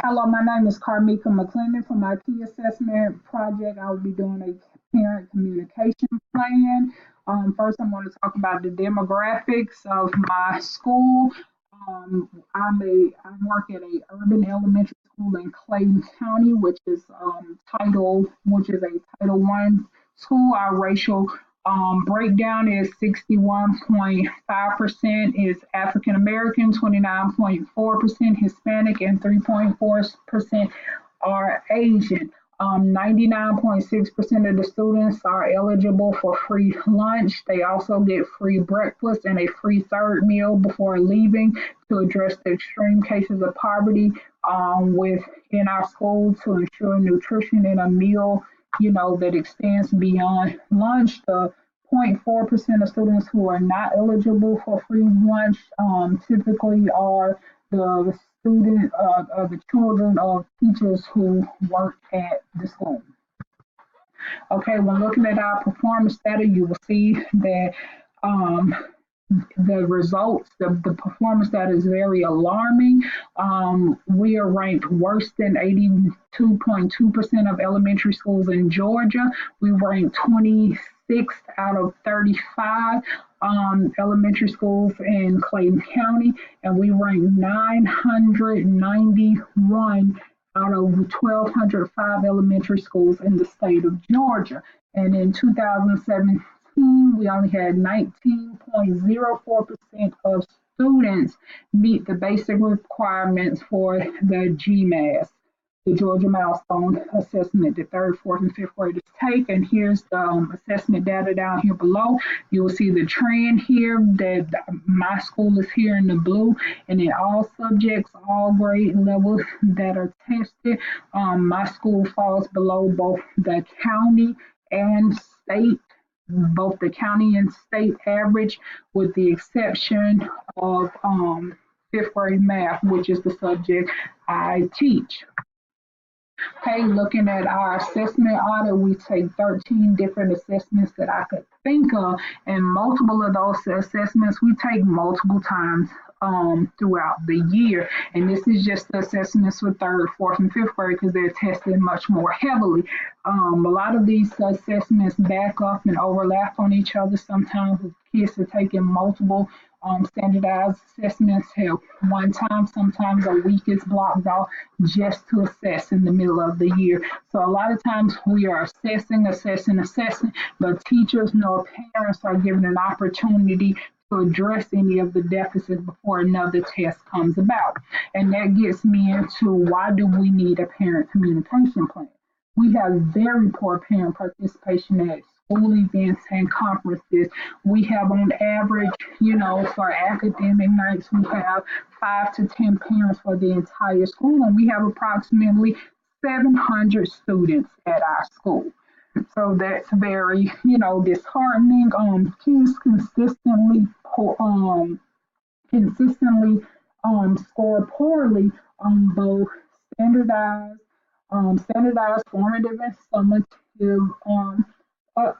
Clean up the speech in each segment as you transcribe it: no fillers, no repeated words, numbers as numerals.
Hello, my name is KarMeka McClendon. For my key assessment project, I will be doing a parent communication plan. First, I'm going to talk about the demographics of my school. I work at a urban elementary school in Clayton County, which is a Title I school. Our racial breakdown is 61.5% is African American, 29.4% Hispanic, and 3.4% are Asian. 99.6% of the students are eligible for free lunch. They also get free breakfast and a free third meal before leaving to address the extreme cases of poverty within our school to ensure nutrition in a meal, that extends beyond lunch. The 0.4% of students who are not eligible for free lunch typically are the the children of teachers who work at the school. Okay, when looking at our performance data, you will see that um, the results, the performance data is very alarming. We are ranked worse than 82.2% of elementary schools in Georgia. We rank 26th out of 35 elementary schools in Clayton County, and we rank 991 out of 1,205 elementary schools in the state of Georgia. And in 2017, we only had 19.04% of students meet the basic requirements for the GMAS, the Georgia Milestone Assessment that third, fourth, and fifth graders take. And here's the assessment data down here below. You will see the trend here that my school is here in the blue, and in all subjects, all grade levels that are tested, my school falls below both the county and state, both the county and state average, with the exception of fifth grade math, which is the subject I teach. Okay, looking at our assessment audit, we take 13 different assessments that I could think of, and multiple of those assessments we take multiple times throughout the year. And this is just the assessments for third, fourth, and fifth grade because they're tested much more heavily. A lot of these assessments back up and overlap on each other. Sometimes kids are taking multiple standardized assessments at one time. Sometimes a week is blocked off just to assess in the middle of the year. So a lot of times we are assessing, but teachers nor parents are given an opportunity to address any of the deficits before another test comes about. And that gets me into, why do we need a parent communication plan? We have very poor parent participation at school events and conferences. We have on average, for academic nights, we have 5 to 10 parents for the entire school, and we have approximately 700 students at our school. So that's very, disheartening. Kids consistently score poorly on both standardized, formative, and summative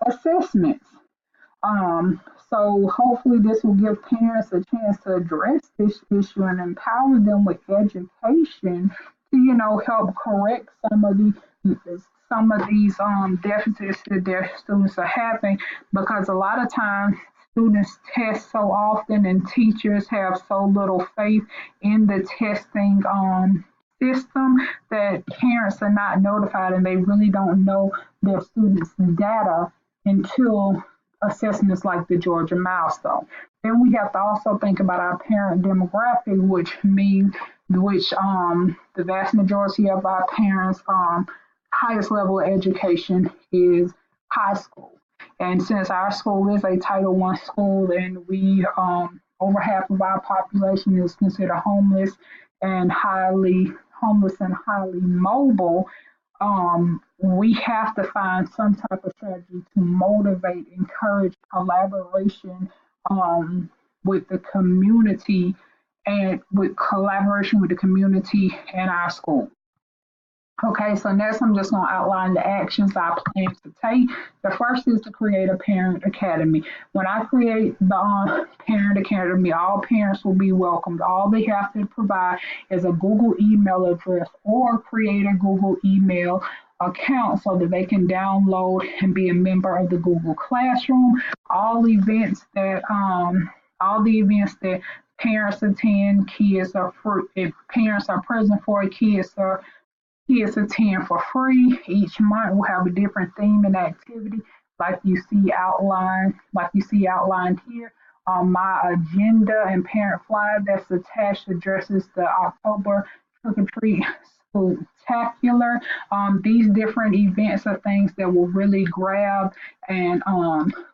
assessments. So hopefully this will give parents a chance to address this issue and empower them with education to, help correct some of these deficits that their students are having, because a lot of times students test so often and teachers have so little faith in the testing system that parents are not notified and they really don't know their students' data until assessments like the Georgia Milestone. Then we have to also think about our parent demographic, which the vast majority of our parents' highest level of education is high school. And since our school is a Title I school, and we over half of our population is considered homeless and highly mobile, we have to find some type of strategy to motivate, encourage collaboration with the community and with collaboration with the community and our school. Okay, so next I'm just going to outline the actions I plan to take. The first is to create a parent academy. When I create the parent academy, all parents will be welcomed. All they have to provide is a Google email address or create a Google email account so that they can download and be a member of the Google Classroom. All events that all the events that parents attend, kids are free. If parents are present for it, kids attend for free. Each month will have a different theme and activity, like you see outlined here. My agenda and parent flyer that's attached addresses the October trick or treat spectacular. These different events are things that will really and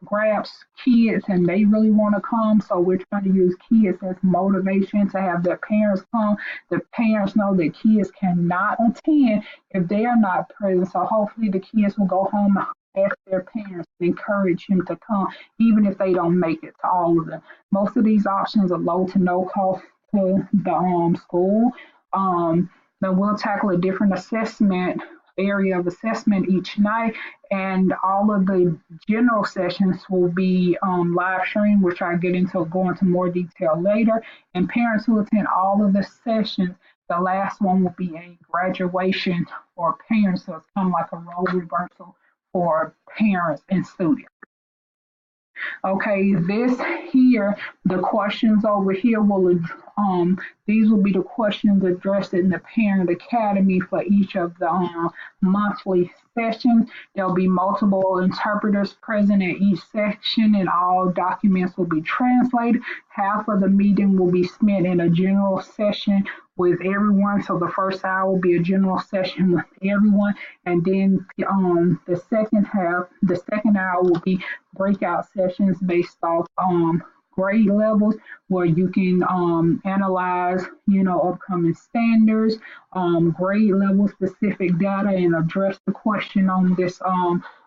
grabs kids, and they really want to come. So we're trying to use kids as motivation to have their parents come. The parents know that kids cannot attend if they are not present. So hopefully the kids will go home and ask their parents to encourage them to come, even if they don't make it to all of them. Most of these options are low to no cost to the school. Um, then we'll tackle a different assessment area of assessment each night, and all of the general sessions will be live streamed, which I go into more detail later. And parents who attend all of the sessions, the last one will be a graduation for parents, so it's kind of like a role reversal for parents and students. Okay, this here, the questions over here these will be the questions addressed in the Parent Academy for each of the monthly sessions. There'll be multiple interpreters present at each section, and all documents will be translated. Half of the meeting will be spent in a general session with everyone. So the first hour will be a general session with everyone, and then the second hour will be breakout sessions based off grade levels, where you can analyze, upcoming standards, grade level specific data, and address the question on this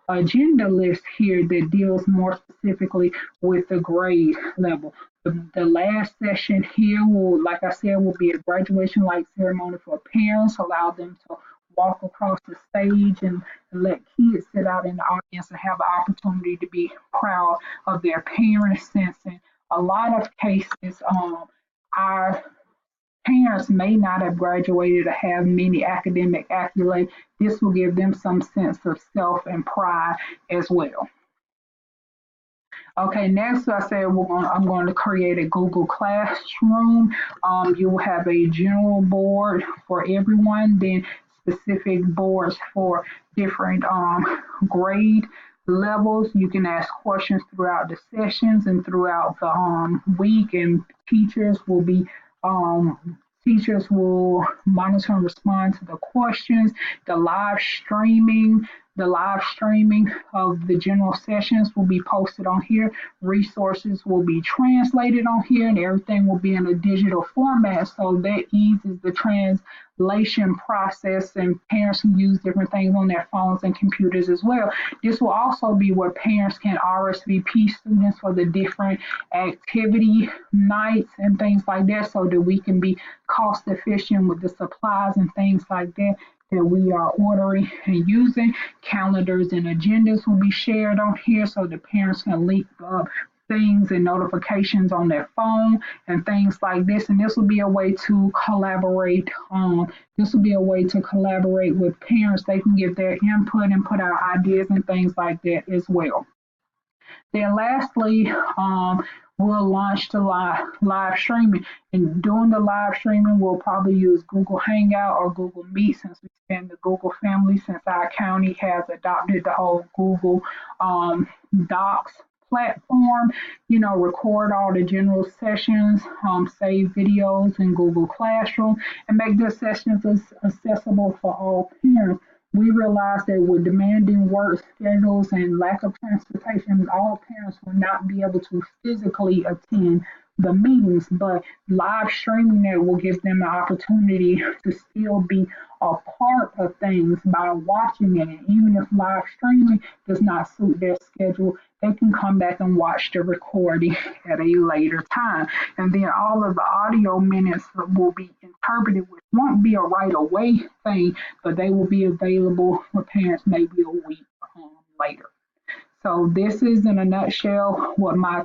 agenda list here that deals more specifically with the grade level. The last session here will, like I said, will be a graduation like ceremony for parents, allow them to walk across the stage and let kids sit out in the audience and have the opportunity to be proud of their parents, since in a lot of cases, our parents may not have graduated or have many academic accolades. This will give them some sense of self and pride as well. Okay, next I said I'm going to create a Google Classroom. You will have a general board for everyone, then specific boards for different grade levels. You can ask questions throughout the sessions and throughout the week, and teachers will monitor and respond to the questions. The live streaming of the general sessions will be posted on here. Resources will be translated on here, and everything will be in a digital format. So that eases the translation process, and parents can use different things on their phones and computers as well. This will also be where parents can RSVP students for the different activity nights and things like that, so that we can be cost efficient with the supplies and things like that we are ordering and using. Calendars and agendas will be shared on here, so the parents can link up things and notifications on their phone and things like this. And this will be a way to collaborate. This will be a way to collaborate with parents. They can give their input and put out ideas and things like that as well. Then lastly, we'll launch the live streaming. And during the live streaming, we'll probably use Google Hangout or Google Meet, since we spend the Google family, since our county has adopted the whole Google Docs platform. Record all the general sessions, save videos in Google Classroom, and make the sessions accessible for all parents. We realize that with demanding work schedules and lack of transportation, all parents will not be able to physically attend the meetings, but live streaming it will give them the opportunity to still be a part of things by watching it. And even if live streaming does not suit their schedule, they can come back and watch the recording at a later time. And then all of the audio minutes will be interpreted, which won't be a right away thing, but they will be available for parents maybe a week later. So this is in a nutshell what my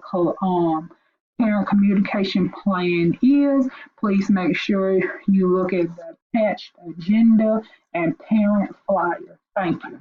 parent communication plan is. Please make sure you look at the attached agenda and parent flyer. Thank you.